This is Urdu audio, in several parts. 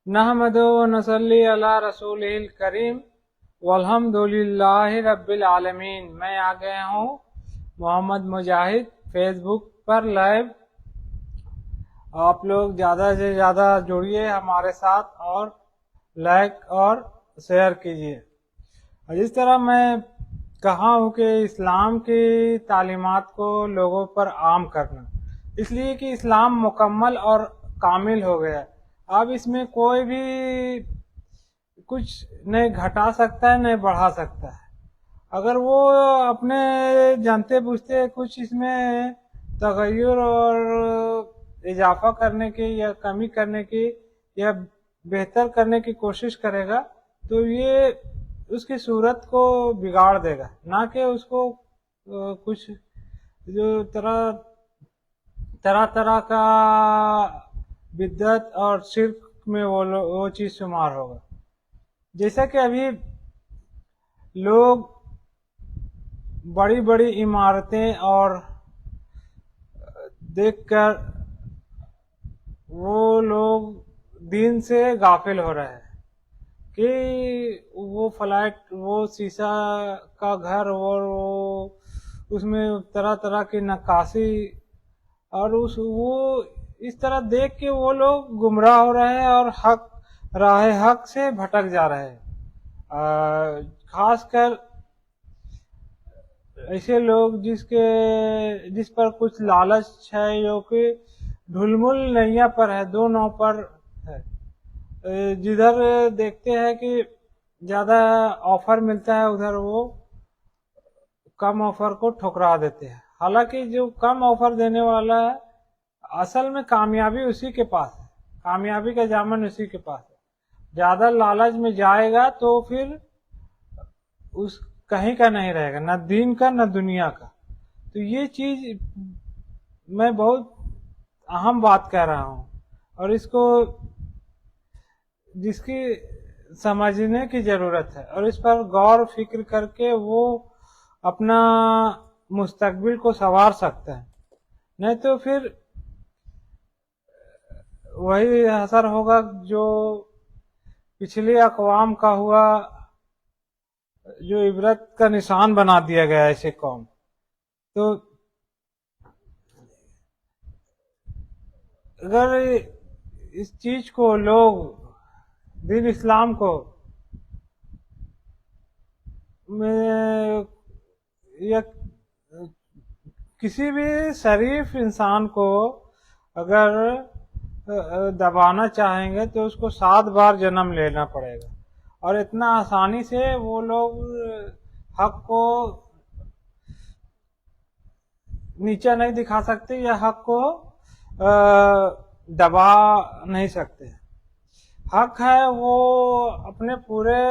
نحمدہ و نصلی علی رسولہ الکریم والحمدللہ رب العالمین۔ میں آ گیا ہوں محمد مجاہد فیس بک پر لائیو۔ آپ لوگ زیادہ سے زیادہ جڑیے ہمارے ساتھ اور لائک اور شیئر کیجیے۔ جس طرح میں کہا ہوں کہ اسلام کی تعلیمات کو لوگوں پر عام کرنا، اس لیے کہ اسلام مکمل اور کامل ہو گیا۔ اب اس میں کوئی بھی کچھ نہیں گھٹا سکتا ہے نہیں بڑھا سکتا ہے۔ اگر وہ اپنے جانتے بوجھتے کچھ اس میں تغیر اور اضافہ کرنے کی یا کمی کرنے کی یا بہتر کرنے کی کوشش کرے گا تو یہ اس کی صورت کو بگاڑ دے گا، نہ کہ اس کو کچھ جو طرح طرح کا بدعت اور شرک میں وہ چیز شمار ہوگا۔ جیسا کہ ابھی لوگ بڑی بڑی عمارتیں اور دیکھ کر وہ لوگ دین سے غافل ہو رہے ہیں کہ وہ فلیٹ، وہ شیشہ کا گھر اور وہ اس میں طرح طرح کی نقاشی اور وہ اس طرح دیکھ کے وہ لوگ گمراہ ہو رہے ہیں اور راہ حق سے بھٹک جا رہے ہیں۔ خاص کر ایسے لوگ جس پر کچھ لالچ ہے، جو کہ ڈھلمل نیا پر ہے، دو نو پر ہے، جدھر دیکھتے ہیں کہ زیادہ آفر ملتا ہے ادھر وہ کم آفر کو ٹھکرا دیتے ہیں۔ حالانکہ جو کم آفر دینے والا ہے اصل میں کامیابی اسی کے پاس ہے، کامیابی کا ضامن اسی کے پاس ہے۔ زیادہ لالچ میں جائے گا تو پھر اس کہیں کا نہیں رہے گا، نہ دین کا نہ دنیا کا۔ تو یہ چیز میں بہت اہم بات کہہ رہا ہوں اور اس کو جس کی سمجھنے کی ضرورت ہے اور اس پر غور فکر کر کے وہ اپنا مستقبل کو سنوار سکتا ہے، نہیں تو پھر وہی اثر ہوگا جو پچھلی اقوام کا ہوا، جو عبرت کا نشان بنا دیا گیا ایسے قوم۔ تو اگر اس چیز کو لوگ دین اسلام کو یا کسی بھی شریف انسان کو اگر دبانا چاہیں گے تو اس کو 7 بار جنم لینا پڑے گا، اور اتنا آسانی سے وہ لوگ حق کو نیچا نہیں دکھا سکتے یا حق کو دبا نہیں سکتے۔ حق ہے وہ اپنے پورے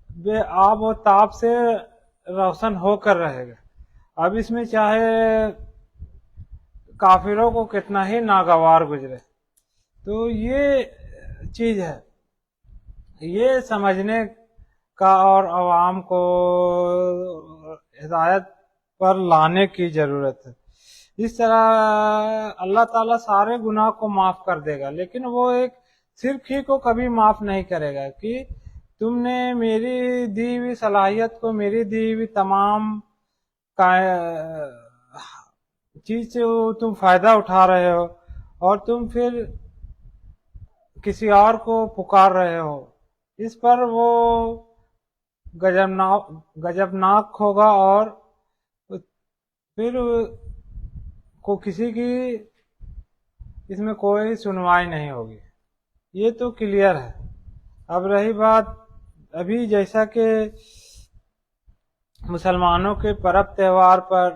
بے آب و تاب سے روشن ہو کر رہے گا۔ اب اس میں چاہے کافروں کو کتنا ہی ناگوار گزرے۔ تو یہ چیز ہے، یہ سمجھنے کا اور عوام کو ہدایت پر لانے کی ضرورت ہے۔ اس طرح اللہ تعالیٰ سارے گناہ کو معاف کر دے گا، لیکن وہ ایک شرک ہی کو کبھی معاف نہیں کرے گا کہ تم نے میری دی ہوئی صلاحیت کو، میری دی ہوئی تمام چیز سے تم فائدہ اٹھا رہے ہو اور تم پھر کسی اور کو پکار رہے ہو، اس پر وہ گجبناک ہوگا اور پھر کو کسی کی اس میں کوئی سنوائی نہیں ہوگی۔ یہ تو کلیئر ہے۔ اب رہی بات ابھی جیسا کہ مسلمانوں کے پرب تہوار پر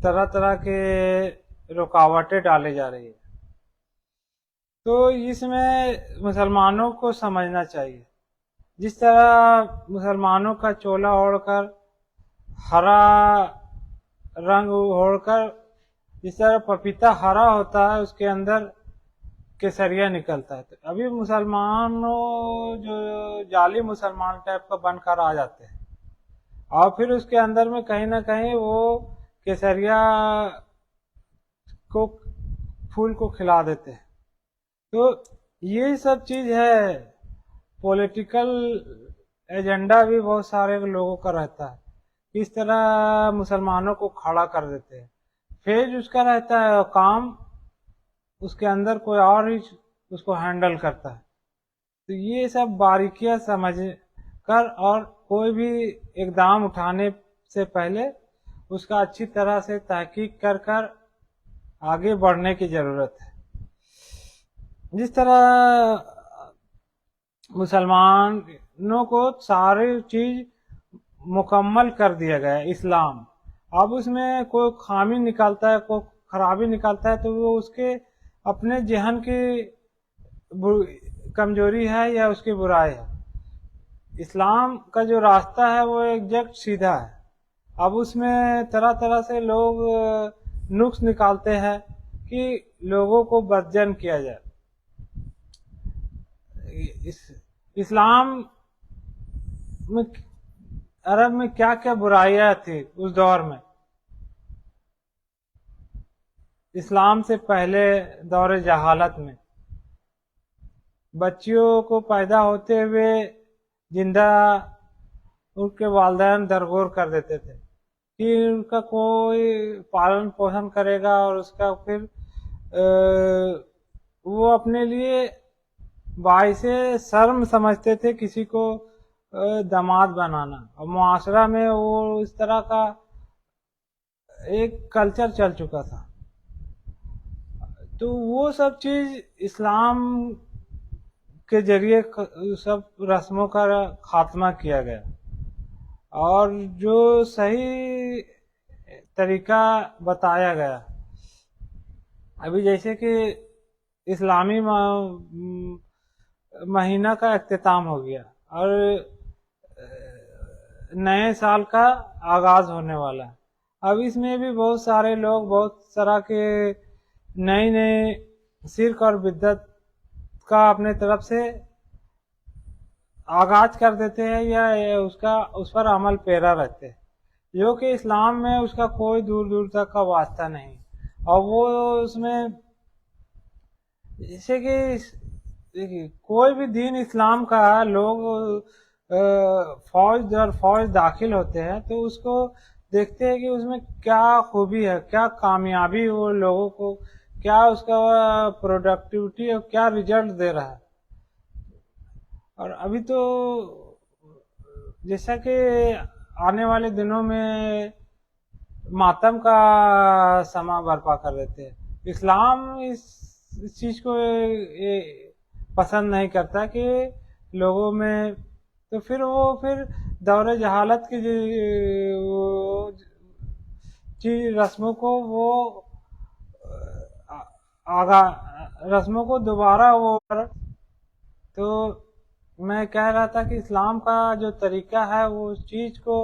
طرح طرح کے رکاوٹیں ڈالے جا رہی ہیں، تو اس میں مسلمانوں کو سمجھنا چاہیے۔ جس طرح مسلمانوں کا چولا اوڑھ کر، ہرا رنگ اوڑھ کر، جس طرح پپیتا ہرا ہوتا ہے اس کے اندر کیسریا نکلتا ہے، تو ابھی مسلمانوں جو جعلی مسلمان ٹائپ کا بن کر آ جاتے ہیں اور پھر اس کے اندر میں کہیں نہ کہیں وہ کیسریا کو پھول کو کھلا دیتے ہیں۔ تو یہ سب چیز ہے. پولیٹیکل ایجنڈا بھی بہت سارے لوگوں کا رہتا ہے، کس طرح مسلمانوں کو کھڑا کر دیتے ہیں. فیج اس کا رہتا ہے، کام اس کے اندر کوئی اور ہی اس کو ہینڈل کرتا ہے. تو یہ سب باریکیاں سمجھ کر اور کوئی بھی اقدام اٹھانے سے پہلے اس کا اچھی طرح سے تحقیق کر کر آگے بڑھنے کی ضرورت ہے. جس طرح مسلمانوں کو ساری چیز مکمل کر دیا گیا ہے اسلام، اب اس میں کوئی خامی نکالتا ہے، کوئی خرابی نکالتا ہے تو وہ اس کے اپنے ذہن کی کمزوری ہے یا اس کی برائی ہے. اسلام کا جو راستہ ہے وہ ایگزیکٹ سیدھا ہے. اب اس میں طرح طرح سے لوگ نقص نکالتے ہیں کہ لوگوں کو بدجن کیا جائے. اسلام میں عرب میں کیا کیا برائیاں تھی اس دور میں، اسلام سے پہلے دور جہالت میں بچیوں کو پیدا ہوتے ہوئے زندہ ان کے والدین درگور کر دیتے تھے کہ ان کا کوئی پالن پوشن کرے گا، اور اس کا پھر وہ اپنے لیے باعث شرم سمجھتے تھے کسی کو داماد بنانا. اور معاشرہ میں وہ اس طرح کا ایک کلچر چل چکا تھا. تو وہ سب چیز اسلام کے ذریعے سب رسموں کا خاتمہ کیا گیا، اور جو صحیح طریقہ بتایا گیا. ابھی جیسے کہ اسلامی مہینہ کا اختتام ہو گیا اور نئے سال کا آغاز ہونے والا ہے. اب اس میں بھی بہت سارے لوگ بہت طرح کے نئے شرک اور بدعت کا اپنے طرف سے آغاز کر دیتے ہیں یا اس پر عمل پیرا رہتے ہیں، جو کہ اسلام میں اس کا کوئی دور دور تک کا واسطہ نہیں. اور وہ اس میں جیسے کہ دیکھیے کوئی بھی دین اسلام کا لوگ فوج داخل ہوتے ہیں تو اس کو دیکھتے ہیں کہ اس میں کیا خوبی ہے، کیا کامیابی وہ لوگوں کو، کیا اس کا پروڈکٹیوٹی اور کیا ریزلٹ دے رہا ہے. اور ابھی تو جیسا کہ آنے والے دنوں میں ماتم کا سما برپا کر دیتے ہیں. اسلام اس چیز کو پسند نہیں کرتا کہ لوگوں میں، تو پھر دور جہالت کی چیز رسموں کو رسموں کو دوبارہ وہ. تو میں کہہ رہا تھا کہ اسلام کا جو طریقہ ہے وہ اس چیز کو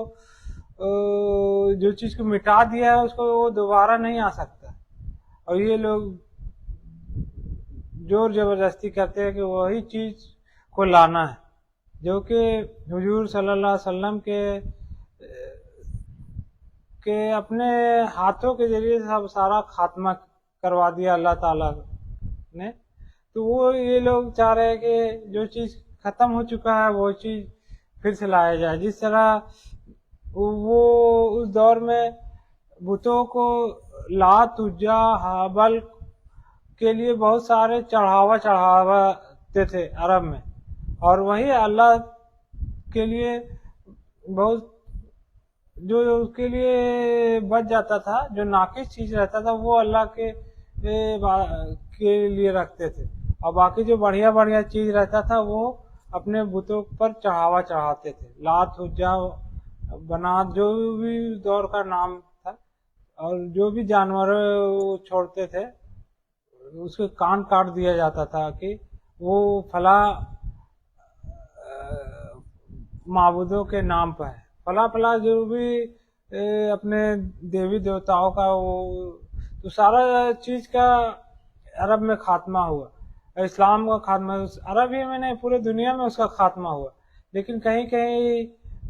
جو چیز کو مٹا دیا ہے اس کو وہ دوبارہ نہیں آ سکتا. اور یہ لوگ زور زبردستی کرتے ہیں کہ وہی چیز کو لانا ہے جو کہ حضور صلی اللہ علیہ وسلم کے اپنے ہاتھوں کے ذریعے سب سارا خاتمہ کروا دیا اللہ تعالیٰ نے. تو وہ یہ لوگ چاہ رہے ہیں کہ جو چیز ختم ہو چکا ہے وہ چیز پھر سے لایا جائے. جس طرح وہ اس دور میں بتوں کو لات عزا حبل کے لیے بہت سارے چڑھاواتے تھے عرب میں، اور وہی اللہ کے لیے بہت جو اس کے لیے بچ جاتا تھا، جو ناقص چیز رہتا تھا وہ اللہ کے لیے رکھتے تھے، اور باقی جو بڑھیا چیز رہتا تھا وہ اپنے بتوں پر چڑھاتے تھے. لات عزا بنات جو بھی دور کا نام تھا، اور جو بھی جانور چھوڑتے تھے اس کے کان کاٹ دیا جاتا تھا کہ وہ فلاں معبودوں کے نام پر ہے. فلاں جو بھی اپنے دیوی دیوتاؤں کا وہ تو سارا چیز کا عرب میں خاتمہ ہوا. اسلام کا خاتمہ عرب ہی میں نہیں پورے دنیا میں اس کا خاتمہ ہوا. لیکن کہیں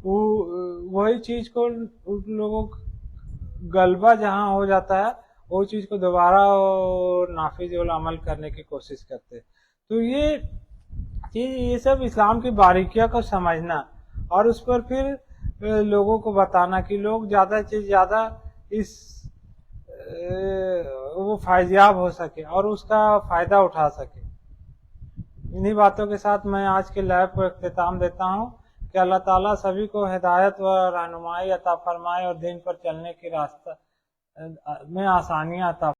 وہی چیز کو ان لوگوں غلبہ جہاں ہو جاتا ہے وہ چیز کو دوبارہ نافذ العمل کرنے کی کوشش کرتے. تو یہ سب اسلام کی باریکیوں کو سمجھنا اور اس پر پھر لوگوں کو بتانا کہ لوگ زیادہ سے زیادہ اس وہ فائزیاب ہو سکے اور اس کا فائدہ اٹھا سکے۔ انہی باتوں کے ساتھ میں آج کے لائیو کو اختتام دیتا ہوں کہ اللہ تعالیٰ سبھی کو ہدایت و رہنمائی عطا فرمائے اور دین پر چلنے کی راستہ میں آسانیاں عطا